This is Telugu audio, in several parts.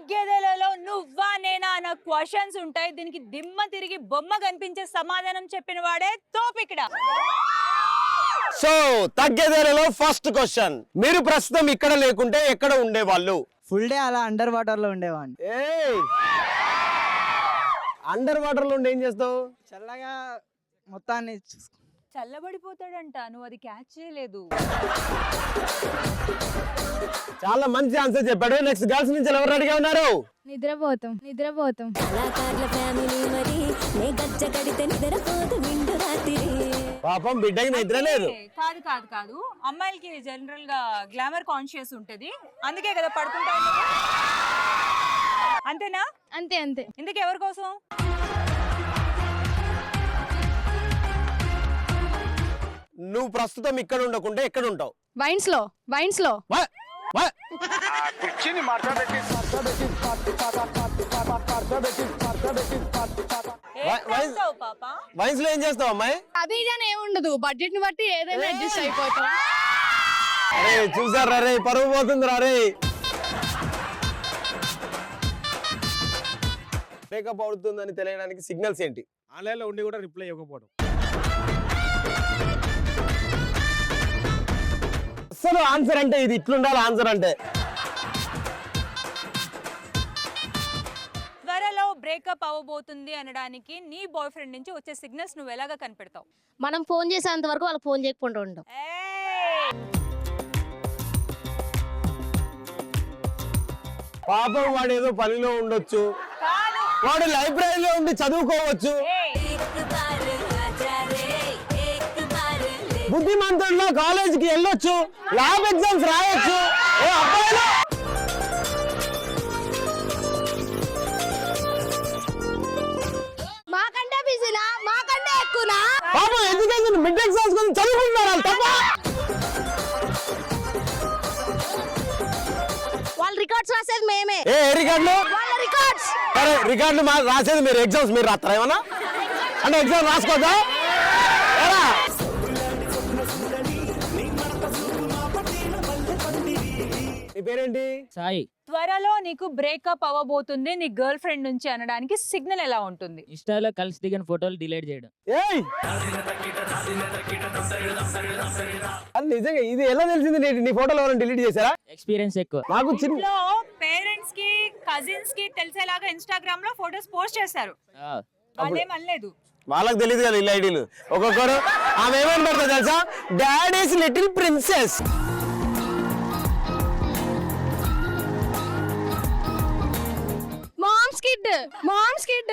తగ్గేదేలలో నువ్వా నేనా అన్న క్వశ్చన్స్ ఉంటాయి. దీనికి దిమ్మ తిరిగి బొమ్మ కనిపించే సమాధానం చెప్పిన వాడే తోపిక్కడ. సో తగ్గేదేలలో ఫస్ట్ క్వశ్చన్, మీరు ప్రస్తుతం ఇక్కడ లేకుంటే ఎక్కడ ఉండేవాళ్ళు? ఫుల్ డే అలా అండర్ వాటర్ లో ఉండేవాడిని. అండర్ వాటర్ లో ఉండి ఏం చేస్తావు? చల్లగా మొత్తాన్ని చల్లబడిపోతాడంట, నువ్వు అది క్యాచ్ చేయలేదు. చాలా మంచి ఆన్సర్ చెప్పాడు. నెక్స్ట్ గర్ల్స్ నుంచి ఎవరు రెడీగా ఉన్నారు? నిద్రపోతాం. పాపం బిడ్డకి నిద్ర లేదు. కాదు కాదు కాదు, అమ్మాయిలకి జనరల్ గా గ్లామర్ కాన్షియస్ ఉంటది, అందుకే కదా పడుకుంటా. అంతేనా? అంతే అంతే. ఇందుకు ఎవరి కోసం? నువ్వు ప్రస్తుతం ఇక్కడ ఉండకుంటే ఎక్కడ ఉంటావు? వైన్స్ లో. వైన్స్ లో ఏం చేస్తావు అమ్మాయి? అది ఇదని ఏముండదు, బడ్జెట్ ని బట్టి ఏదైనా అడ్జస్ట్ అయిపోతాం. అరే చూసారా రే, పరువు పోతుంది రా రే. బ్రేకప్ అవుతుందని తెలియడానికి సిగ్నల్స్ ఏంటి? ఆన్లైన్ లో ఉండి కూడా రిప్లై ఇవ్వకపోవడం. అసలు ఆన్సర్ అంటే ఇది, ఇట్లుండాలి ఆన్సర్ అంటే. త్వరలో బ్రేకప్ అవ్వబోతుంది అనడానికి నీ బాయ్ ఫ్రెండ్ నుంచి వచ్చే సిగ్నల్స్ నువ్వు ఎలాగా కనిపెడతావు? మనం ఫోన్ చేసేంత వరకు వాళ్ళకి ఫోన్ చేయకుండా ఉంటాం. పాపం వాడు ఏదో పనిలో ఉండొచ్చు, వాడు లైబ్రరీలో ఉండి చదువుకోవచ్చు, బుద్ధిమంతుల్లో కాలేజీకి వెళ్ళొచ్చు, ల్యాబ్ ఎగ్జామ్స్ రాయొచ్చు. మాకంటే బిజీనా, మాకంటే ఎక్కువనా? పాపం ఎడ్యుకేషన్ మిడ్ ఎగ్జామ్స్ కోసం చదువుకుంటున్నారు తప్ప. వాళ్ళ రికార్డ్స్ రాసేది మేమే. ఏ రికార్డులు? వాళ్ళ రికార్డ్స్. సరే రికార్డులు రాసేది మీరు, ఎగ్జామ్స్ మీరు రాస్తారా ఏమన్నా? అంటే ఎగ్జామ్ రాసుకోవద్దా? నీ పేరేంటి? సాయి. త్వరలో నీకు బ్రేకప్ అవ్వబోతుంది నీ గర్ల్ ఫ్రెండ్ నుంచి అనడానికి సిగ్నల్ ఎలా ఉంటుంది? ఇన్స్టాలో కలిసి దిగిన ఫోటోలు డిలీట్ చేయడం. ఏయ్ అది నిజంగా, ఇది ఎలా తెలిసింది? నీ ఫోటోలు ఎవరైనా డిలీట్ చేశారా? ఎక్స్పీరియన్స్ ఎక్కువ. నాకు ఇంట్లో పేరెంట్స్ కి కజిన్స్ కి తెలిసేలాగా ఇన్స్టాగ్రామ్ లో ఫోటోస్ పోస్ట్ చేశారు, వాళ్ళేం అనలేదు. వాళ్ళకి తెలియదు కదా ఇల్లు ఐడీలు. ఒక్కొక్కరు ఆమె ఏమని పడుతుంది తెలుసా? Daddy's little princess. Mom's kid.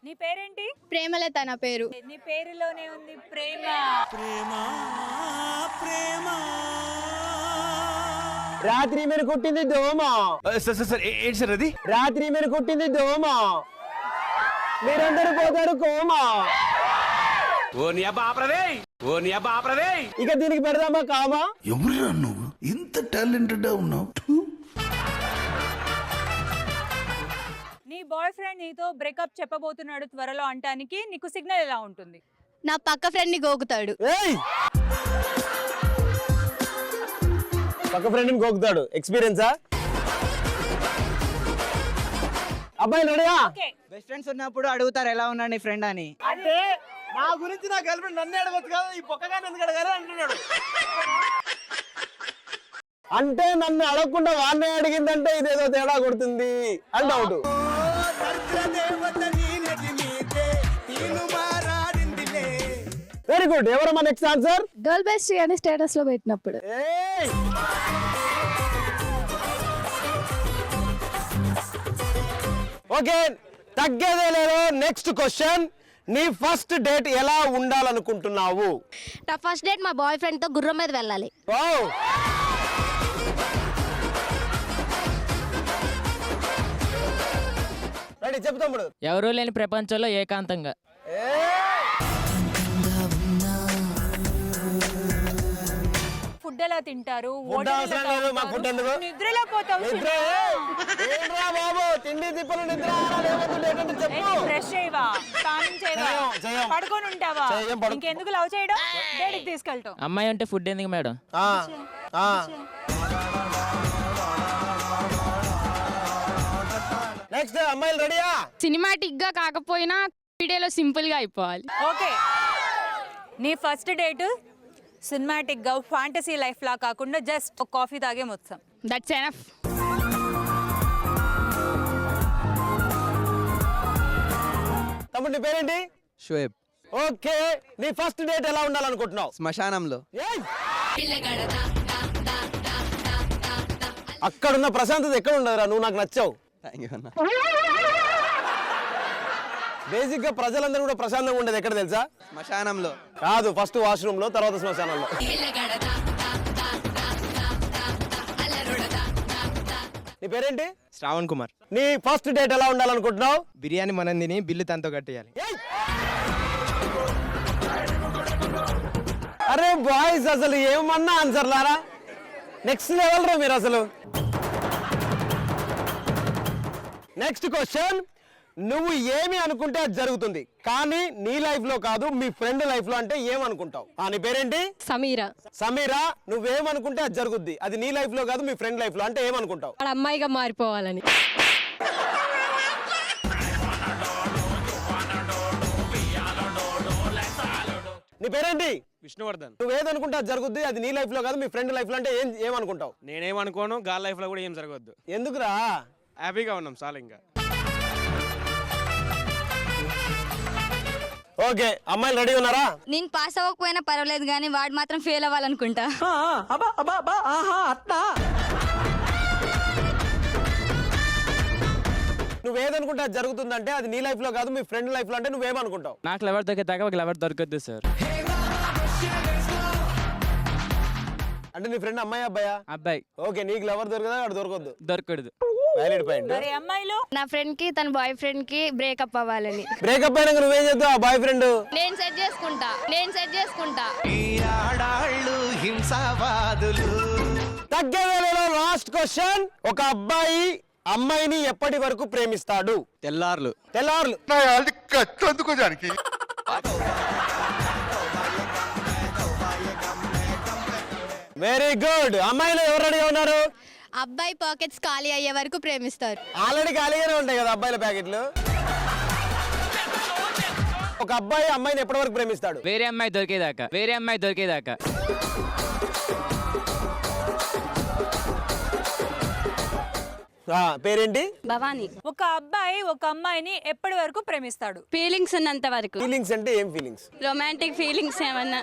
నీ పేరేంటి? ప్రేమలత నా పేరు. నీ పేరులోనే ఉంది ప్రేమ. రాత్రి మీరు కొట్టింది దోమ. ఏంటి సార్ అది? రాత్రి మీరు కొట్టింది దోమ, మీరందరూ పోతారు కోమా. ఇక దీనికి పెడదామా కామా? ఎవరురా నువ్వు ఇంత టాలెంటెడ్ ఉన్నావు? నీ బాయ్ ఫ్రెండ్ నీతో బ్రేకప్ చెప్పబోతున్నాడు త్వరలో అంటానికి నీకు సిగ్నల్ ఎలా ఉంటుంది? నా పక్క ఫ్రెండ్ ని గోకుతాడు. పక్క ఫ్రెండ్ ని గోకుతాడు. ఎక్స్పీరియన్సా? అబ్బాయి రెడీయా? బెస్ట్ ఫ్రెండ్స్ ఉన్నప్పుడు అడుగుతారు ఎలా ఉన్నాడు నీ ఫ్రెండ్ అని. అంటే నా గురించి నా గర్ల్ ఫ్రెండ్ నన్ను అడగొచ్చు కదా, ఈ పొక్కగానే ఎందుకు అడగాలి అంటున్నాడు. అంటే నన్ను అడగకుండా వాడినే అడిగిందంటే ఇదేదో తేడా కొడుతుంది అని డౌట్. Very good. ఎవరమ్మా నెక్స్ట్ ఆన్సర్? గర్ల్ బెస్ట్ అని స్టేటస్ లో పెట్టినప్పుడు. ఓకే, తగ్గేదే లేదు. నెక్స్ట్ క్వశ్చన్, నీ ఫస్ట్ డేట్ ఎలా ఉండాలనుకుంటున్నావు? నా ఫస్ట్ డేట్ మా బాయ్ ఫ్రెండ్ తో గుర్రం మీద వెళ్ళాలి. రెడీ, చెప్తాము. ఎవరూ లేని ప్రపంచంలో ఏకాంతంగా. ఫుడ్ ఎలా తింటారు? నిద్రలో పోతావు. తిండి తిప్పలు నిద్ర. ఫ్రెష్ చేయవా, స్నానం చేయవా, పడుకొని చేయమంటావా ఏం పడు- ఇంకెందుకు లవ్ చేయడం డేటికి తీసుకెళ్ళటం అమ్మాయి అంటే ఫుడ్ ఎందుకు మేడం? నెక్స్ట్ అమ్మాయిలు రెడీయా? సినిమాటిక్ గా కాకపోయినా వీడియోలో సింపుల్ గా అయిపోవాలి. ఓకే నీ ఫస్ట్ డేట్ సినిమాటిక్ గా ఫ్యాంటసీ లైఫ్ లా కాకుండా జస్ట్ ఒక కాఫీ తాగే మొత్తం. That's enough. తమ్ముడు నీ పేరేంటి? షోయబ్. ఓకే నీ ఫస్ట్ డేట్ ఎలా ఉండాలనుకుంటున్నావు? శ్మశానంలో. ఏయ్! అక్కడున్న ప్రశాంతత ఎక్కడ ఉండదురా, నువ్వు నాకు నచ్చావు. థ్యాంక్ యూ అన్న. బేసిక్ గా ప్రజలందరూ కూడా ప్రశాంతంగా ఉండేది ఎక్కడ తెలుసా? శ్మశానంలో. కాదు, ఫస్ట్ వాష్రూమ్ లో, తర్వాత శ్మశానంలో. నీ పేరేంటి? శ్రావణ్ కుమార్. నీ ఫస్ట్ డేట్ ఎలా ఉండాలనుకుంటున్నావు? బిర్యానీ మనం తిని బిల్లు తనతో కట్టేయాలి. ఏయ్! అరే బాయ్స్ అసలు ఏమన్నా ఆన్సర్ లారా, నెక్స్ట్ లెవెల్ రా మీరు అసలు. నెక్స్ట్ క్వశ్చన్, నువ్వు ఏమి అనుకుంటే అది జరుగుతుంది, కానీ నీ లైఫ్ లో కాదు మీ ఫ్రెండ్ లైఫ్ లో అంటే ఏమనుకుంటావు? నీ పేరేంటి? సమీరా. సమీరా, నువ్వేమనుకుంటే అది జరుగుద్ది, అది నీ లైఫ్ లో కాదు మీ ఫ్రెండ్ లైఫ్ లో అంటే ఏమనుకుంటావు? వాడు అమ్మాయిగా మారిపోవాలని. నీ పేరేంటి? విష్ణువర్ధన్. నువ్వేదనుకుంటే అది జరుగుద్ది, అది నీ లైఫ్ లో కాదు మీ ఫ్రెండ్ లైఫ్ లో అంటే ఏమనుకుంటావు? నేనేమనుకోను, గాల్ లైఫ్ లో కూడా ఏం జరగవద్దు. ఎందుకురా? హ్యాపీగా ఉన్నాం చాలా. ఇంకా ఓకే అమ్మాయిలు రెడీ ఉన్నారా? నేను పాస్ అవ్వకపోయినా పర్వాలేదు కానీ వాడు మాత్రం ఫెయిల్ అవ్వాలనుకుంటా. నువ్వేదనుకుంటే అది జరుగుతుందంటే అది నీ లైఫ్ లో కాదు మీ ఫ్రెండ్ లైఫ్ లో అంటే నువ్వేమనుకుంటావు? నాకు లవర్ దొరికేదాకా ఒక లవర్ దొరకద్దు సార్. అంటే నీ ఫ్రెండ్ అమ్మాయి అబ్బాయా? అబ్బాయి. ఓకే, నీకు లవర్ దొరకదా, వాడు దొరకద్దు. దొరకదు. Valid point. మరి అమ్మాయిలు నా ఫ్రెండ్ కి తన బాయ్ ఫ్రెండ్ కి బ్రేకప్ అవ్వాలని. బ్రేకప్ అయినాక నువ్వేం చేద్దావు? ఆ బాయ్ ఫ్రెండ్ నేను సెట్ చేసుకుంటా. తగ్గవేళలో లాస్ట్ క్వశ్చన్, ఒక అబ్బాయి అమ్మాయిని ఎప్పటి వరకు ప్రేమిస్తాడు? తెల్లార్లు. తెల్లార్లు. Very good. అమ్మాయిలు ఎవరు రెడీగా ఉన్నారు? అబ్బాయి పాకెట్స్ ఖాళీ అయ్యే వరకు ప్రేమిస్తారు. ఆల్రెడీ ఖాళీగానే ఉంటాయి కదా అబ్బాయిల ప్యాకెట్లు. ఒక అబ్బాయి అమ్మాయిని ఎప్పటి వరకు ప్రేమిస్తాడు? వేరే అమ్మాయి దొరికేదాకా. పేరేంటి? భవానీ. ఒక అబ్బాయి ఒక అమ్మాయిని ఎప్పటి వరకు ప్రేమిస్తాడు? ఫీలింగ్స్ ఉన్నంత వరకు. ఫీలింగ్స్ అంటే ఏం ఫీలింగ్స్? రొమాంటిక్ ఫీలింగ్స్ ఏమన్నా.